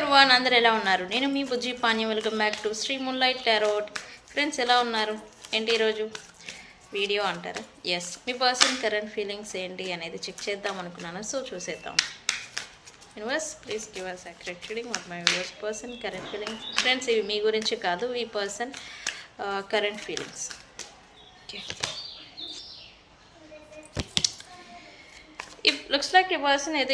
Everyone, అందరు ఎలా ఉన్నారు? నేను మీ Bujji Panyam. Welcome back to Shri moonlight tarot. Friends, ఎలా ఉన్నారు? ఏంటి ఈరోజు వీడియో అంటారా? ఎస్, మీ పర్సన్ కరెంట్ ఫీలింగ్స్ ఏంటి అనేది చెక్ చేద్దాం అనుకున్నాను. సో చూసేద్దాం. Universe, please give us accurate reading of my viewers person current feelings. Friends, ఇవి మీ గురించి కాదు, ఈ person current feelings. Okay, if looks like a person ఏదో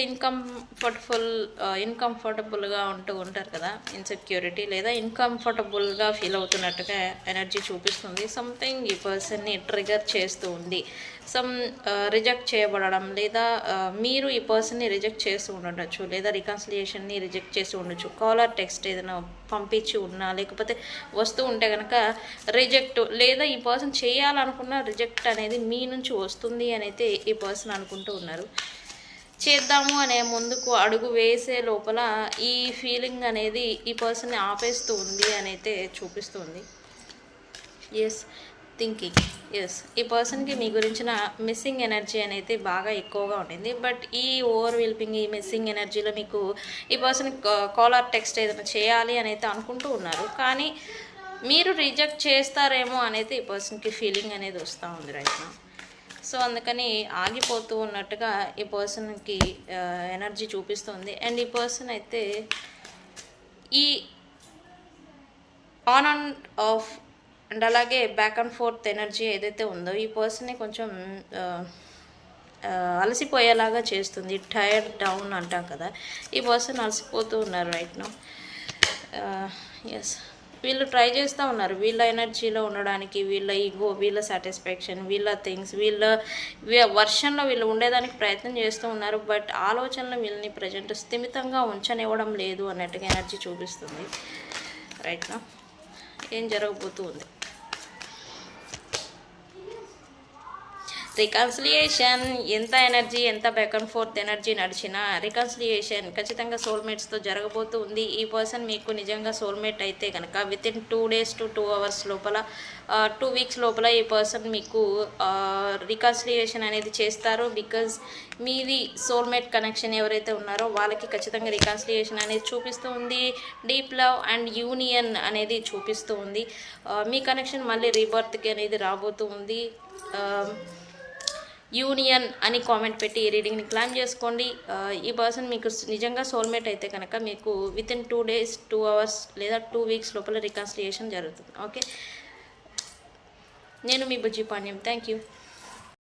ఇన్కంఫర్టబుల్గా ఉంటారు కదా, ఇన్సెక్యూరిటీ లేదా ఇన్కంఫర్టబుల్గా ఫీల్ అవుతున్నట్టుగా ఎనర్జీ చూపిస్తుంది. సంథింగ్ ఈ పర్సన్ని ట్రిగర్ చేస్తూ ఉంది. రిజెక్ట్ చేయబడడం లేదా మీరు ఈ పర్సన్ని రిజెక్ట్ చేస్తూ ఉండొచ్చు, లేదా రికన్సిలియేషన్ని రిజెక్ట్ చేస్తూ ఉండొచ్చు. కాలర్ టెక్స్ట్ ఏదైనా పంపించి ఉన్నా, లేకపోతే వస్తూ ఉంటే కనుక రిజెక్ట్, లేదా ఈ పర్సన్ చేయాలనుకున్న రిజెక్ట్ అనేది మీ నుంచి వస్తుంది అని అయితే ఈ పర్సన్ అనుకుంటూ ఉన్నారు. చేద్దాము అనే ముందుకు అడుగు వేసే లోపల ఈ ఫీలింగ్ అనేది ఈ పర్సన్ని ఆపేస్తూ ఉంది అని అయితే చూపిస్తుంది. Yes, thinking. ఎస్, ఈ పర్సన్కి మీ గురించిన మిస్సింగ్ ఎనర్జీ అనేది బాగా ఎక్కువగా ఉంటుంది. బట్ ఈ ఓవర్వెల్పింగ్, ఈ మిస్సింగ్ ఎనర్జీలో మీకు ఈ పర్సన్ కాల్ ఆర్ టెక్స్ట్ ఏదైనా చేయాలి అని అయితే అనుకుంటూ ఉన్నారు. కానీ మీరు రిజెక్ట్ చేస్తారేమో అనేది ఈ పర్సన్కి ఫీలింగ్ అనేది వస్తూ ఉంది రైట్ నౌ. సో అందుకని ఆగిపోతూ ఉన్నట్టుగా ఈ పర్సన్కి ఎనర్జీ చూపిస్తుంది. అండ్ ఈ పర్సన్ అయితే ఈ ఆన్ అండ్ ఆఫ్ అండ్ అలాగే బ్యాక్ అండ్ ఫోర్త్ ఎనర్జీ ఏదైతే ఉందో ఈ పర్సన్ని కొంచెం అలసిపోయేలాగా చేస్తుంది. టైర్డ్ డౌన్ అంటాం కదా, ఈ పర్సన్ అలసిపోతూ ఉన్నారు రైట్ నౌ. ఎస్, వీళ్ళు ట్రై చేస్తూ ఉన్నారు వీళ్ళ ఎనర్జీలో ఉండడానికి, వీళ్ళ ఈగో, వీళ్ళ సాటిస్ఫాక్షన్, వీళ్ళ థింగ్స్, వీళ్ళ వర్షన్లో వీళ్ళు ఉండేదానికి ప్రయత్నం చేస్తూ ఉన్నారు. బట్ ఆలోచనలు వీళ్ళని ప్రజెంట్ స్థిమితంగా ఉంచనివ్వడం లేదు అన్నట్టుగా ఎనర్జీ చూపిస్తుంది రైట్ నౌ. ఏం జరగబోతూ ఉంది? రికన్సిలియేషన్. ఎంత ఎనర్జీ, ఎంత బ్యాక్ అండ్ ఫోర్త్ ఎనర్జీ నడిచినా రికన్సిలియేషన్ ఖచ్చితంగా సోల్మేట్స్తో జరగబోతూ ఉంది. ఈ పర్సన్ మీకు నిజంగా సోల్మేట్ అయితే కనుక వితిన్ 2 days to 2 hours లోపల, 2 weeks లోపల ఈ పర్సన్ మీకు రికన్సిలియేషన్ అనేది చేస్తారు. బికాజ్ మీది సోల్మేట్ కనెక్షన్ ఎవరైతే ఉన్నారో వాళ్ళకి ఖచ్చితంగా రికన్సిలియేషన్ అనేది చూపిస్తూ ఉంది. డీప్ లవ్ అండ్ యూనియన్ అనేది చూపిస్తూ ఉంది. మీ కనెక్షన్ మళ్ళీ రీబర్త్కి అనేది రాబోతూ ఉంది. యూనియన్ అని కామెంట్ పెట్టి ఈ రీడింగ్ని క్లైమ్ చేసుకోండి. ఈ పర్సన్ మీకు నిజంగా సోల్మేట్ అయితే కనుక మీకు వితిన్ 2 days 2 hours లేదా 2 weeks లోపల రికన్సిలియేషన్ జరుగుతుంది. ఓకే, నేను మీ బుజ్జి పాణ్యం. Thank you.